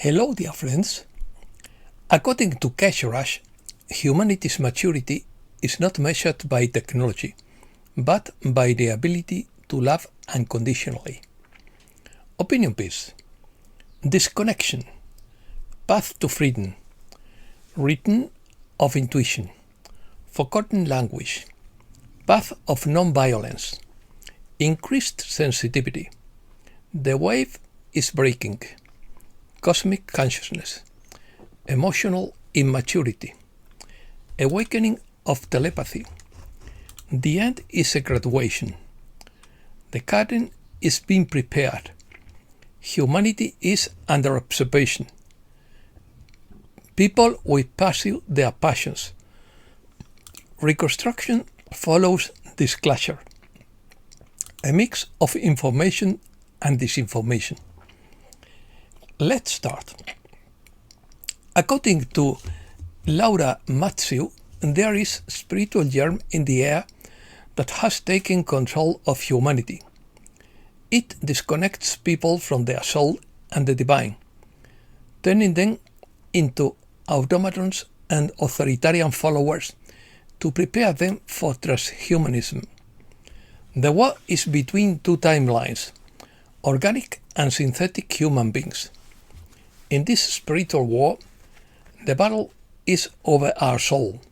Hello, dear friends. According to Cash Rush, humanity's maturity is not measured by technology, but by the ability to love unconditionally. Opinion piece. Disconnection. Path to freedom. Return of intuition. Forgotten language. Path of non-violence. Increased sensitivity. The wave is breaking. Cosmic consciousness. Emotional immaturity. Awakening of telepathy. The end is a graduation. The curtain is being prepared. Humanity is under observation. People will pursue their passions. Reconstruction follows disclosure. A mix of information and disinformation. Let's start. According to Laura Matthew, there is spiritual germ in the air that has taken control of humanity. It disconnects people from their soul and the divine, turning them into automatons and authoritarian followers to prepare them for transhumanism. The war is between two timelines, organic and synthetic human beings. In this spiritual war, the battle is over our soul,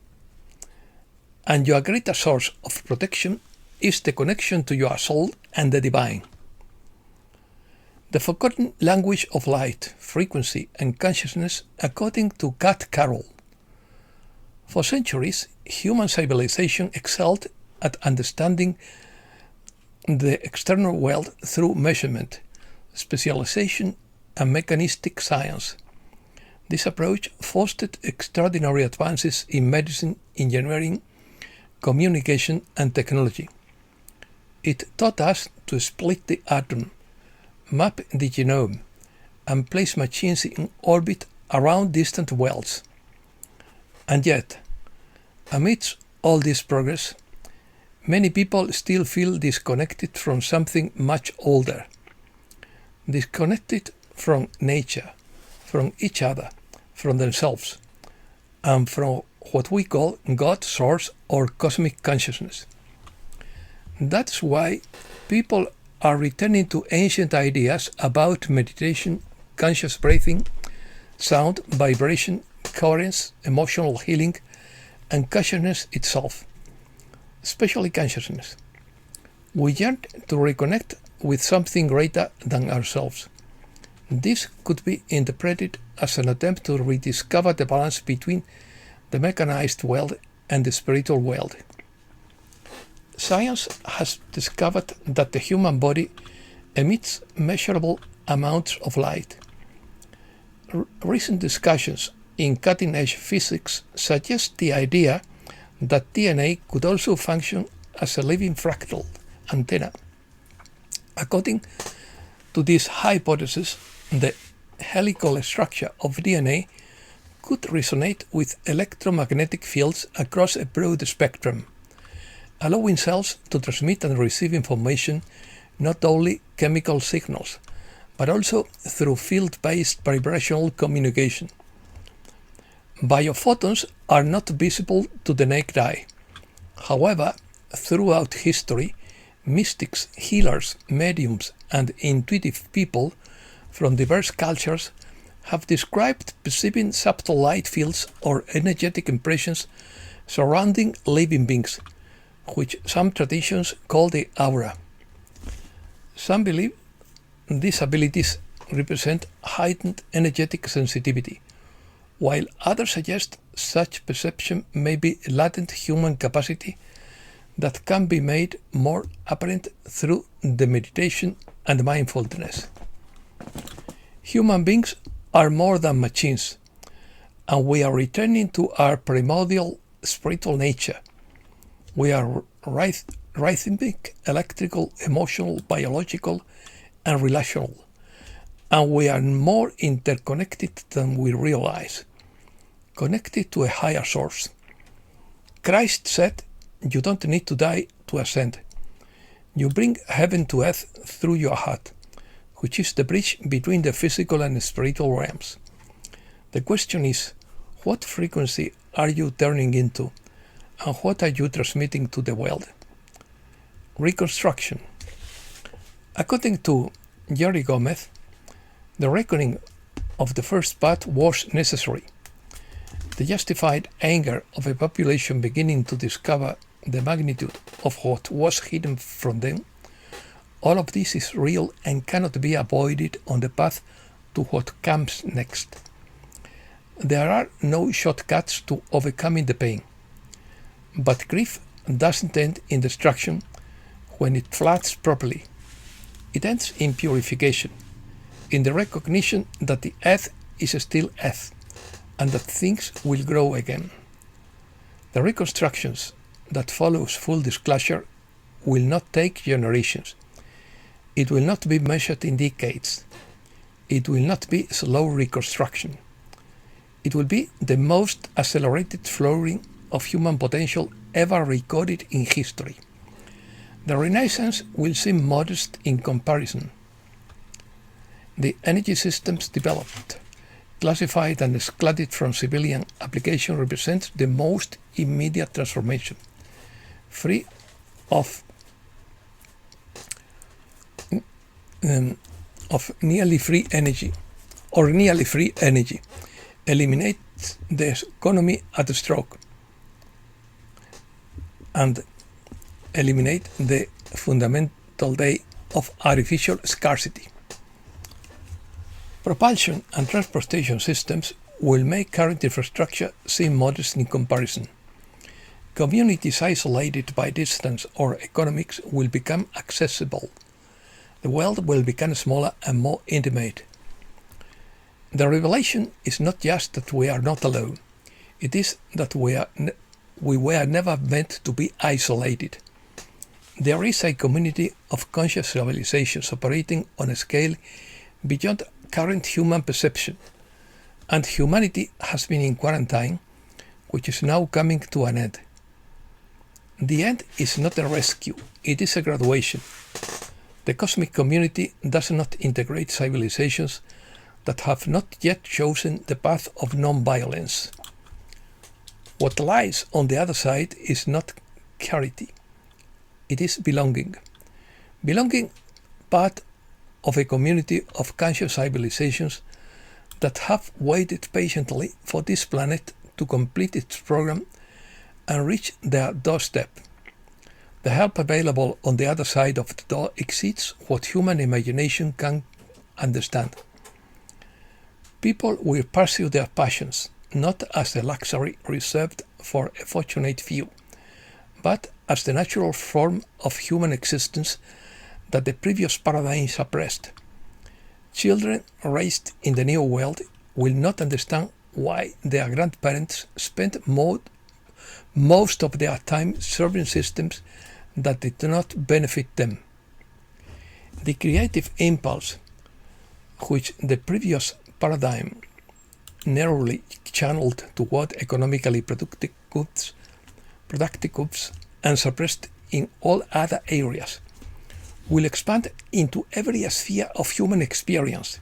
and your greater source of protection is the connection to your soul and the divine. The forgotten language of light, frequency, and consciousness, according to Kat Carroll. For centuries, human civilization excelled at understanding the external world through measurement, specialization, and mechanistic science. This approach fostered extraordinary advances in medicine, engineering, communication, and technology. It taught us to split the atom, map the genome, and place machines in orbit around distant worlds. And yet, amidst all this progress, many people still feel disconnected from something much older. Disconnected from nature, from each other, from themselves, and from what we call God, Source, or cosmic consciousness. That's why people are returning to ancient ideas about meditation, conscious breathing, sound, vibration, coherence, emotional healing, and consciousness itself, especially consciousness. We yearn to reconnect with something greater than ourselves. This could be interpreted as an attempt to rediscover the balance between the mechanized world and the spiritual world. Science has discovered that the human body emits measurable amounts of light. Recent discussions in cutting-edge physics suggest the idea that DNA could also function as a living fractal antenna. According to this hypothesis, the helical structure of DNA could resonate with electromagnetic fields across a broad spectrum, allowing cells to transmit and receive information, not only chemical signals, but also through field-based vibrational communication. Biophotons are not visible to the naked eye. However, throughout history, mystics, healers, mediums, and intuitive people from diverse cultures have described perceiving subtle light fields or energetic impressions surrounding living beings, which some traditions call the aura. Some believe these abilities represent heightened energetic sensitivity, while others suggest such perception may be a latent human capacity that can be made more apparent through the meditation and mindfulness. Human beings are more than machines, and we are returning to our primordial spiritual nature. We are rhythmic, electrical, emotional, biological, and relational, and we are more interconnected than we realize, connected to a higher source. Christ said, "You don't need to die to ascend. You bring heaven to earth through your heart, which is the bridge between the physical and spiritual realms. The question is, what frequency are you turning into, and what are you transmitting to the world? Reconstruction. According to Jerry Gomez, the reckoning of the first part was necessary. The justified anger of a population beginning to discover the magnitude of what was hidden from them, all of this is real and cannot be avoided on the path to what comes next. There are no shortcuts to overcoming the pain. But grief doesn't end in destruction when it floods properly. It ends in purification, in the recognition that the earth is still earth, and that things will grow again. The reconstructions that follows full disclosure will not take generations. It will not be measured in decades. It will not be slow reconstruction. It will be the most accelerated flowering of human potential ever recorded in history. The Renaissance will seem modest in comparison. The energy systems developed, classified and excluded from civilian application represent the most immediate transformation, free of nearly free energy, eliminates the economy at a stroke, and eliminate the fundamental day of artificial scarcity. Propulsion and transportation systems will make current infrastructure seem modest in comparison. Communities isolated by distance or economics will become accessible. The world will become smaller and more intimate. The revelation is not just that we are not alone. It is that we were never meant to be isolated. There is a community of conscious civilizations operating on a scale beyond current human perception, and humanity has been in quarantine, which is now coming to an end. The end is not a rescue, it is a graduation. The cosmic community does not integrate civilizations that have not yet chosen the path of non-violence. What lies on the other side is not charity, it is belonging. Belonging, part of a community of conscious civilizations that have waited patiently for this planet to complete its program and reach their doorstep. The help available on the other side of the door exceeds what human imagination can understand. People will pursue their passions, not as a luxury reserved for a fortunate few, but as the natural form of human existence that the previous paradigm suppressed. Children raised in the new world will not understand why their grandparents spent most of their time serving systems that did not benefit them. The creative impulse, which the previous paradigm narrowly channeled toward economically productive goods and suppressed in all other areas, will expand into every sphere of human experience.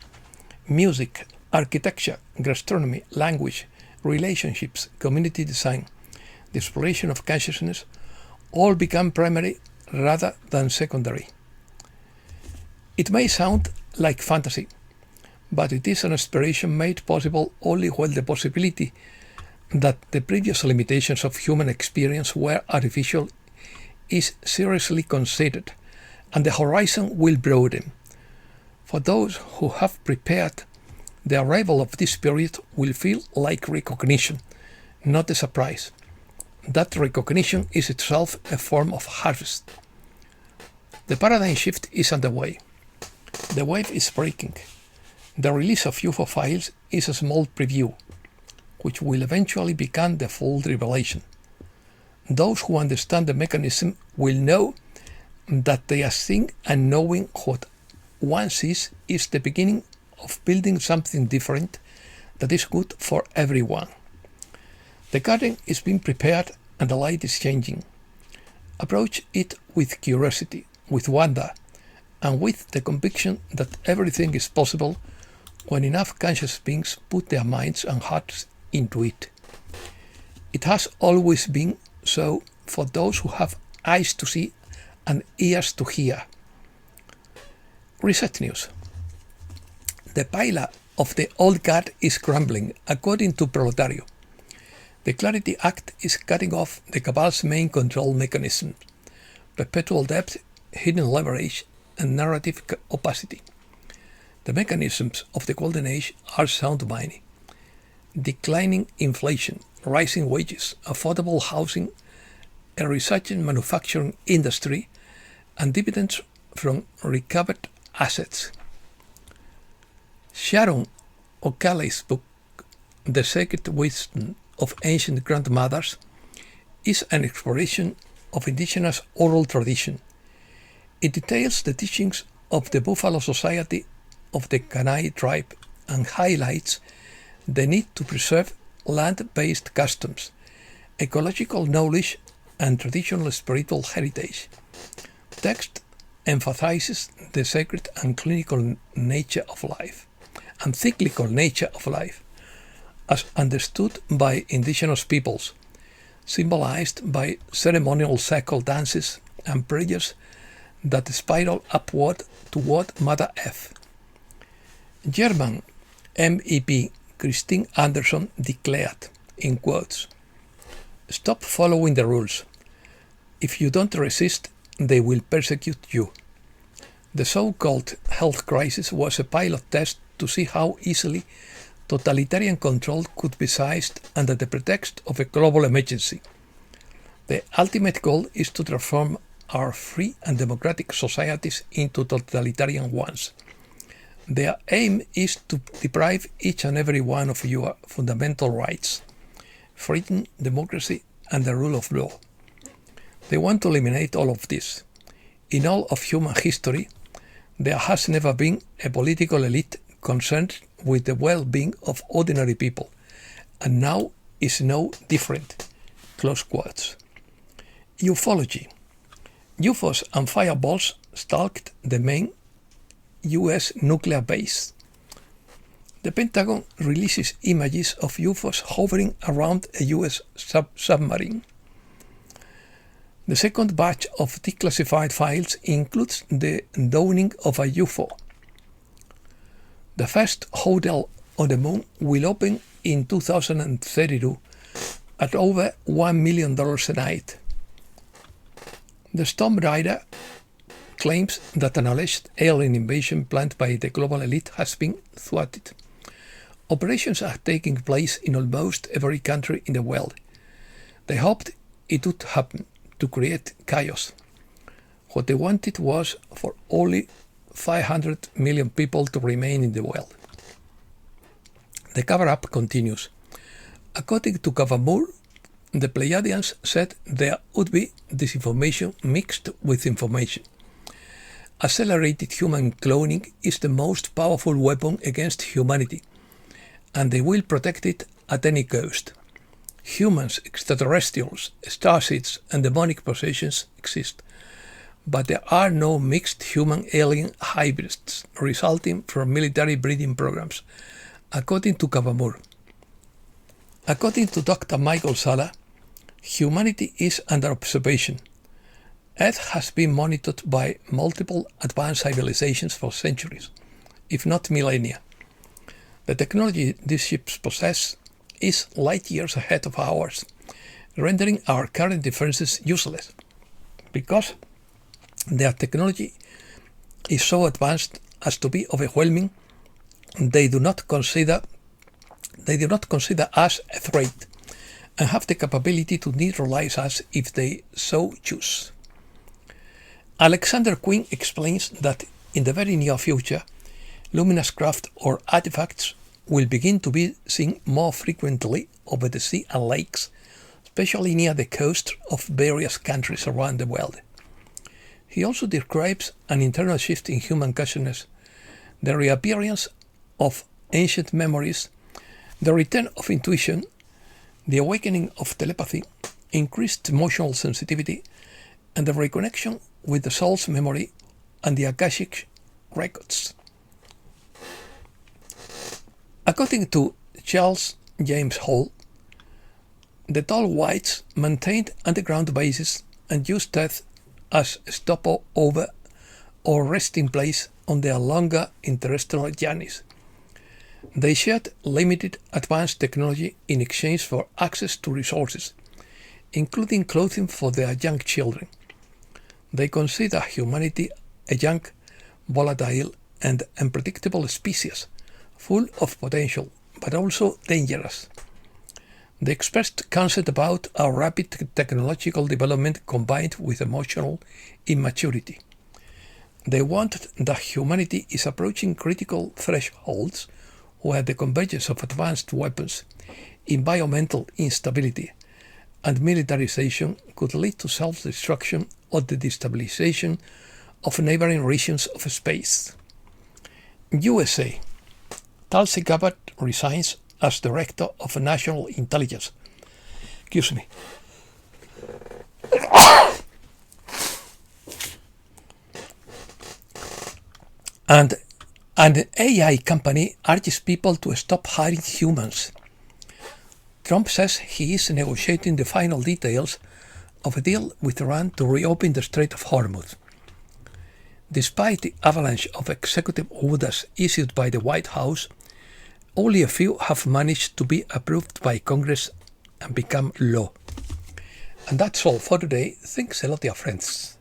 Music, architecture, gastronomy, language, relationships, community design, the exploration of consciousness, all become primary rather than secondary. It may sound like fantasy, but it is an aspiration made possible only while the possibility that the previous limitations of human experience were artificial is seriously considered, and the horizon will broaden. For those who have prepared, the arrival of this period will feel like recognition, not a surprise. That recognition is itself a form of harvest. The paradigm shift is underway. The wave is breaking. The release of UFO files is a small preview, which will eventually become the full revelation. Those who understand the mechanism will know that they are seeing and knowing what one sees is the beginning of building something different that is good for everyone. The garden is being prepared and the light is changing. Approach it with curiosity, with wonder, and with the conviction that everything is possible when enough conscious beings put their minds and hearts into it. It has always been so for those who have eyes to see and ears to hear. Reset News. The pillar of the old guard is crumbling, according to Proletario. The Clarity Act is cutting off the cabal's main control mechanism: perpetual debt, hidden leverage, and narrative opacity. The mechanisms of the Golden Age are sound money: declining inflation, rising wages, affordable housing, a resurgent manufacturing industry, and dividends from recovered assets. Sharon O'Callaghan's book, The Sacred Wisdom of Ancient Grandmothers, is an exploration of indigenous oral tradition. It details the teachings of the Buffalo Society of the Kainai tribe and highlights the need to preserve land-based customs, ecological knowledge, and traditional spiritual heritage. Text emphasizes the sacred and clinical nature of life, and cyclical nature of life, as understood by indigenous peoples, symbolized by ceremonial cycle dances and prayers that spiral upward toward Mother Earth. German MEP Christine Anderson declared, in quotes, "Stop following the rules. If you don't resist, they will persecute you." The so-called health crisis was a pilot test to see how easily totalitarian control could be seized under the pretext of a global emergency. The ultimate goal is to transform our free and democratic societies into totalitarian ones. Their aim is to deprive each and every one of your fundamental rights: freedom, democracy, and the rule of law. They want to eliminate all of this. In all of human history, there has never been a political elite concerned with the well-being of ordinary people, and now is no different. Close quotes. Ufology. UFOs and fireballs stalked the main US nuclear base. The Pentagon releases images of UFOs hovering around a US submarine. The second batch of declassified files includes the dawning of a UFO. The first hotel on the moon will open in 2032 at over $1 million a night. The Storm Rider claims that an alleged alien invasion planned by the global elite has been thwarted. Operations are taking place in almost every country in the world. They hoped it would happen to create chaos. What they wanted was for only 500 million people to remain in the world. The cover-up continues. According to Kavamur, the Pleiadians said there would be disinformation mixed with information. Accelerated human cloning is the most powerful weapon against humanity, and they will protect it at any cost. Humans, extraterrestrials, starseeds, and demonic possessions exist, but there are no mixed human-alien hybrids resulting from military breeding programs, according to Kavamur. According to Dr. Michael Sala, humanity is under observation. Earth has been monitored by multiple advanced civilizations for centuries, if not millennia. The technology these ships possess is light years ahead of ours, rendering our current defenses useless. Because their technology is so advanced as to be overwhelming, they do not consider us a threat and have the capability to neutralize us if they so choose. Alexander Quinn explains that in the very near future, luminous craft or artifacts will begin to be seen more frequently over the sea and lakes, especially near the coast of various countries around the world. He also describes an internal shift in human consciousness, the reappearance of ancient memories, the return of intuition, the awakening of telepathy, increased emotional sensitivity, and the reconnection with the soul's memory and the Akashic records. According to Charles James Hall, the tall whites maintained underground bases and used death as a stopover or resting place on their longer interstellar journeys. They shared limited advanced technology in exchange for access to resources, including clothing for their young children. They consider humanity a young, volatile, and unpredictable species, full of potential, but also dangerous. They expressed concern about our rapid technological development combined with emotional immaturity. They warned that humanity is approaching critical thresholds where the convergence of advanced weapons, environmental instability, and militarization could lead to self-destruction or the destabilization of neighboring regions of space. USA. Tulsi Gabbard resigns as Director of National Intelligence. Excuse me. And an AI company urges people to stop hiring humans. Trump says he is negotiating the final details of a deal with Iran to reopen the Strait of Hormuz. Despite the avalanche of executive orders issued by the White House, only a few have managed to be approved by Congress and become law. And that's all for today. Thanks a lot, dear friends.